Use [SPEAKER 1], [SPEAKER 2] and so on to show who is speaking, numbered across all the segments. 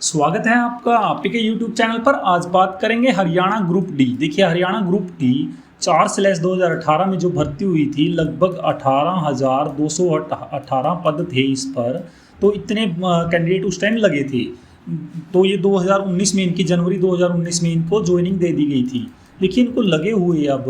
[SPEAKER 1] स्वागत है आपका आपके यूट्यूब चैनल पर। आज बात करेंगे हरियाणा ग्रुप डी। देखिए हरियाणा ग्रुप डी 4/2018 में जो भर्ती हुई थी, लगभग 18,218 पद थे इस पर। तो इतने कैंडिडेट उस टाइम लगे थे। तो ये 2019 में इनकी जनवरी 2019 में इनको ज्वाइनिंग दे दी गई थी। देखिए इनको लगे हुए अब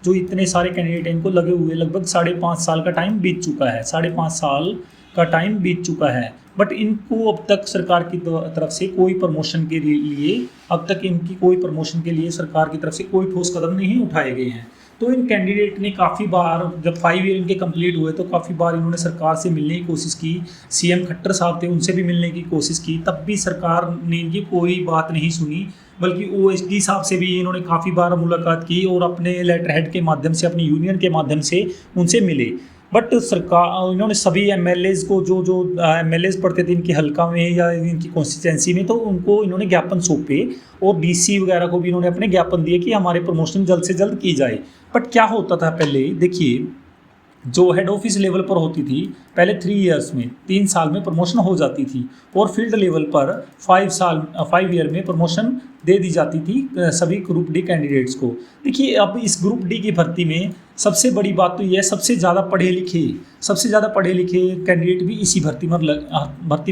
[SPEAKER 1] जो इतने सारे कैंडिडेट हैं इनको लगे हुए लगभग 5.5 साल का टाइम बीत चुका है। 5.5 साल का टाइम बीत चुका है, बट इनको अब तक सरकार की तरफ से कोई प्रमोशन के लिए अब तक इनकी कोई प्रमोशन के लिए सरकार की तरफ से कोई ठोस कदम नहीं उठाए गए हैं। तो इन कैंडिडेट ने काफ़ी बार, जब 5 ईयर इनके कंप्लीट हुए तो काफ़ी बार इन्होंने सरकार से मिलने की कोशिश की। सीएम खट्टर साहब थे, उनसे भी मिलने की कोशिश की, तब भी सरकार ने इनकी कोई बात नहीं सुनी। बल्कि ओएसडी साहब से भी इन्होंने काफ़ी बार मुलाकात की और अपने लेटर हेड के माध्यम से, अपनी यूनियन के माध्यम से उनसे मिले। बट सरकार, इन्होंने सभी एमएलएज को, जो जो एमएलएज पढ़ते थे इनके हल्का में या इनकी कॉन्स्टिट्यूंसी में, तो उनको इन्होंने ज्ञापन सौंपे और डीसी वगैरह को भी इन्होंने अपने ज्ञापन दिए कि हमारे प्रमोशन जल्द से जल्द की जाए। बट क्या होता था पहले, देखिए जो हेड ऑफिस लेवल पर होती थी पहले 3 ईयर्स में, 3 साल में प्रमोशन हो जाती थी, और फील्ड लेवल पर 5 ईयर में प्रमोशन दे दी जाती थी सभी ग्रुप डी कैंडिडेट्स को। देखिए अब इस ग्रुप डी की भर्ती में सबसे बड़ी बात तो ये है, सबसे ज़्यादा पढ़े लिखे कैंडिडेट भी इसी भर्ती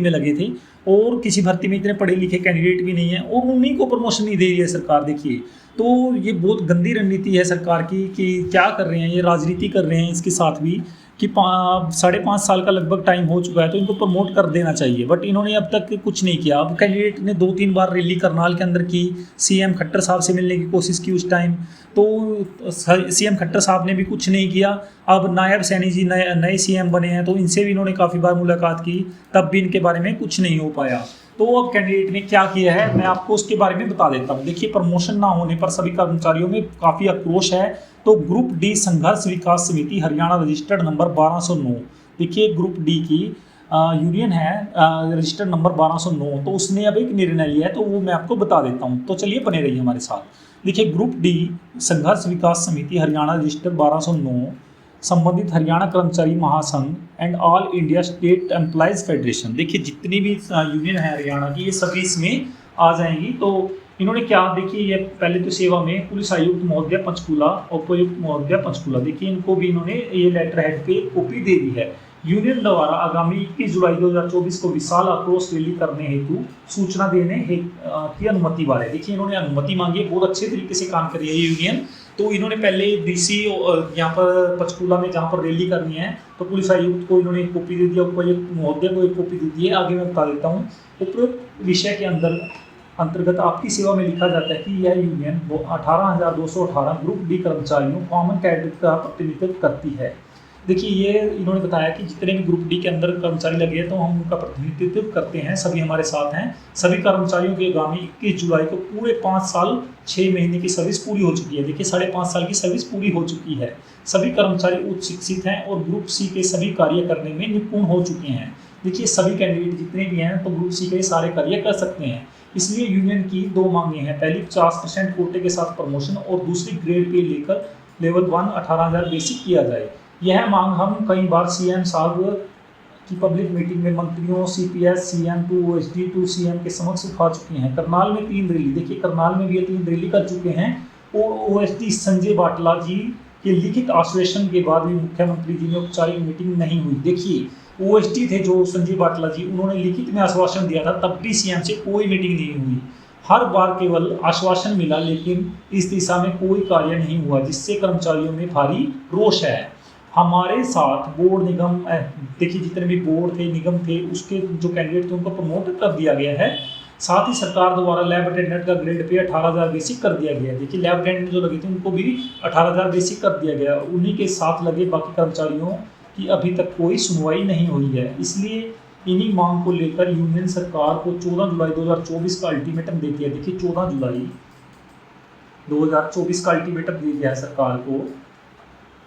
[SPEAKER 1] में लगे थे, और किसी भर्ती में इतने पढ़े लिखे कैंडिडेट भी नहीं है, और उन्हीं को प्रमोशन नहीं दे रही है सरकार। देखिए तो ये बहुत गंदी रणनीति है सरकार की कि क्या कर रहे हैं, ये राजनीति कर रहे हैं इसके साथ भी कि 5.5 साल का लगभग टाइम हो चुका है तो इनको प्रमोट कर देना चाहिए। बट इन्होंने अब तक कुछ नहीं किया। अब कैंडिडेट ने 2-3 बार रैली करनाल के अंदर की, सीएम खट्टर साहब से मिलने की कोशिश की उस टाइम, तो सीएम खट्टर साहब ने भी कुछ नहीं किया। अब नायब सैनी जी नए सीएम बने हैं, तो इनसे भी इन्होंने काफ़ी बार मुलाकात की, तब भी इनके बारे में कुछ नहीं हो पाया। तो अब कैंडिडेट ने क्या किया है, मैं आपको उसके बारे में बता देता हूँ। देखिए प्रमोशन ना होने पर सभी कर्मचारियों में काफ़ी आक्रोश है। तो ग्रुप डी संघर्ष विकास समिति हरियाणा रजिस्टर्ड नंबर 1209, देखिए ग्रुप डी की यूनियन है, रजिस्टर्ड नंबर 1209, तो उसने अब एक निर्णय लिया है, तो वो मैं आपको बता देता हूँ। तो चलिए बने रहिए हमारे साथ। देखिए ग्रुप डी संघर्ष विकास समिति हरियाणा रजिस्टर्ड 1209 संबंधित हरियाणा कर्मचारी महासंघ and all India state employees federation, देखिए जितनी भी यूनियन है हरियाणा की, ये सभी इसमें आ जाएंगी। तो इन्होंने क्या, देखिए ये पहले तो सेवा में पुलिस आयुक्त महोदय पंचकूला, उपायुक्त महोदय पंचकूला, देखिए इनको भी इन्होंने ये लेटर हेड पे कॉपी दे दी है। यूनियन द्वारा आगामी 21 जुलाई 2024 को विशाल आक्रोश रैली करने हेतु सूचना देने की अनुमति बारे, देखिए इन्होंने अनुमति मांगी है। बहुत अच्छे तरीके से काम कर रही है ये यूनियन। तो इन्होंने पहले डीसी यहाँ पर पंचकूला में जहाँ पर रैली करनी है, तो पुलिस आयुक्त को इन्होंने एक कॉपी दे दिया, उपायुक्त महोदय को एक कॉपी दे दी है। आगे मैं बता देता हूँ। उपरोक्त विषय के अंतर्गत आपकी सेवा में लिखा जाता है कि यह यूनियन 18,218 ग्रुप डी कर्मचारियों कॉमन कैडेट का प्रतिनिधित्व करती है। देखिए ये इन्होंने बताया कि जितने भी ग्रुप डी के अंदर कर्मचारी लगे हैं तो हम उनका प्रतिनिधित्व करते हैं, सभी हमारे साथ हैं। सभी कर्मचारियों के आगामी 21 जुलाई को पूरे 5 साल 6 महीने की सर्विस पूरी हो चुकी है। देखिए 5.5 साल की सर्विस पूरी हो चुकी है। सभी कर्मचारी उच्च शिक्षित हैं और ग्रुप सी के सभी कार्य करने में निपुण हो चुके हैं। देखिए सभी कैंडिडेट जितने भी हैं तो ग्रुप सी के सारे कार्य कर सकते हैं। इसलिए यूनियन की 2 मांगे हैं। पहली 50% कोटे के साथ प्रमोशन, और दूसरी ग्रेड पे लेकर लेवल 1 18,000 बेसिक किया जाए। यह मांग हम कई बार सीएम साहब की पब्लिक मीटिंग में मंत्रियों, CPS, CM to OSD to CM के समक्ष उठा चुके हैं। करनाल में 3 रैली, देखिए करनाल में भी 3 रैली कर चुके हैं, और ओएसडी संजय बाटला जी के लिखित आश्वासन के बाद भी मुख्यमंत्री जी ने औपचारिक मीटिंग नहीं हुई। देखिए ओएसडी थे जो संजय बाटला जी, उन्होंने लिखित में आश्वासन दिया था, तब भी सीएम से कोई मीटिंग नहीं हुई। हर बार केवल आश्वासन मिला, लेकिन इस दिशा में कोई कार्य नहीं हुआ, जिससे कर्मचारियों में भारी रोष है। हमारे साथ बोर्ड निगम, देखिए जितने भी बोर्ड थे, निगम थे, उसके जो कैंडिडेट थे उनको प्रमोट कर दिया गया है। साथ ही सरकार द्वारा लैब अटेंडेंट का ग्रेड पे 18,000 बेसिक कर दिया गया है। देखिए लैब अटेंडेंट जो लगे थे उनको भी 18,000 बेसिक कर दिया गया। उन्हीं के साथ लगे बाकी कर्मचारियों की अभी तक कोई सुनवाई नहीं हुई है। इसलिए इन्हीं मांग को लेकर यूनियन सरकार को 14 जुलाई 2024 का अल्टीमेटम दे दिया। देखिए 14 जुलाई 2024 का अल्टीमेटम दे दिया है सरकार को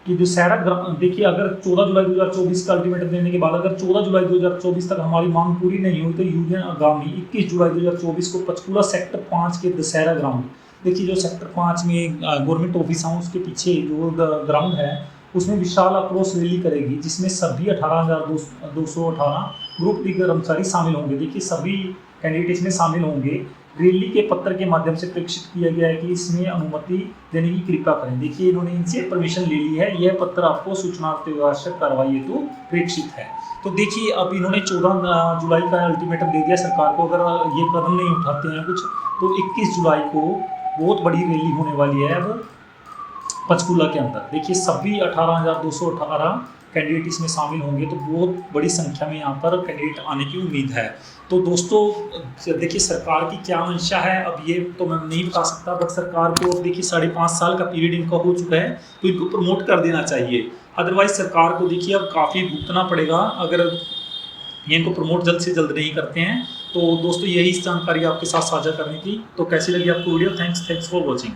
[SPEAKER 1] कि देखिए अगर 14 जुलाई 2024 का अल्टीमेटम देने के बाद अगर 14 जुलाई 2024 तक हमारी मांग पूरी नहीं हुई, तो यूनियन आगामी 21 जुलाई 2024 को पंचकूला सेक्टर 5 के दशहरा ग्राउंड, देखिए जो सेक्टर 5 में गवर्नमेंट ऑफिस है उसके पीछे जो ग्राउंड है, उसमें विशाल आक्रोश रैली करेगी, जिसमें सभी 18,218 ग्रुप डी कर्मचारी शामिल होंगे। देखिए सभी कैंडिडेट इसमें शामिल होंगे। रैली के पत्र के माध्यम से प्रेषित किया गया है कि इसमें अनुमति देने की कृपा करें। देखिए इन्होंने इनसे परमिशन ले ली है, यह पत्र आपको सूचना आवश्यक कार्रवाई हेतु प्रेषित है। तो देखिए अब इन्होंने 14 जुलाई का अल्टीमेटम दे दिया सरकार को, अगर ये कदम नहीं उठाते हैं कुछ तो 21 जुलाई को बहुत बड़ी रैली होने वाली है अब पंचकूला के अंदर। देखिए सभी 18,218 कैंडिडेट इसमें शामिल होंगे, तो बहुत बड़ी संख्या में यहाँ पर कैंडिडेट आने की उम्मीद है। तो दोस्तों देखिए सरकार की क्या मंशा है अब ये तो मैं नहीं बता सकता, बट सरकार को अब देखिए 5.5 साल का पीरियड इनका हो चुका है, तो इनको प्रमोट कर देना चाहिए। अदरवाइज सरकार को देखिए अब काफ़ी भुगतना पड़ेगा अगर ये इनको प्रमोट जल्द से जल्द नहीं करते हैं। तो दोस्तों यही जानकारी आपके साथ साझा करने की। तो कैसी लगी आपको वीडियो? Thanks for watching.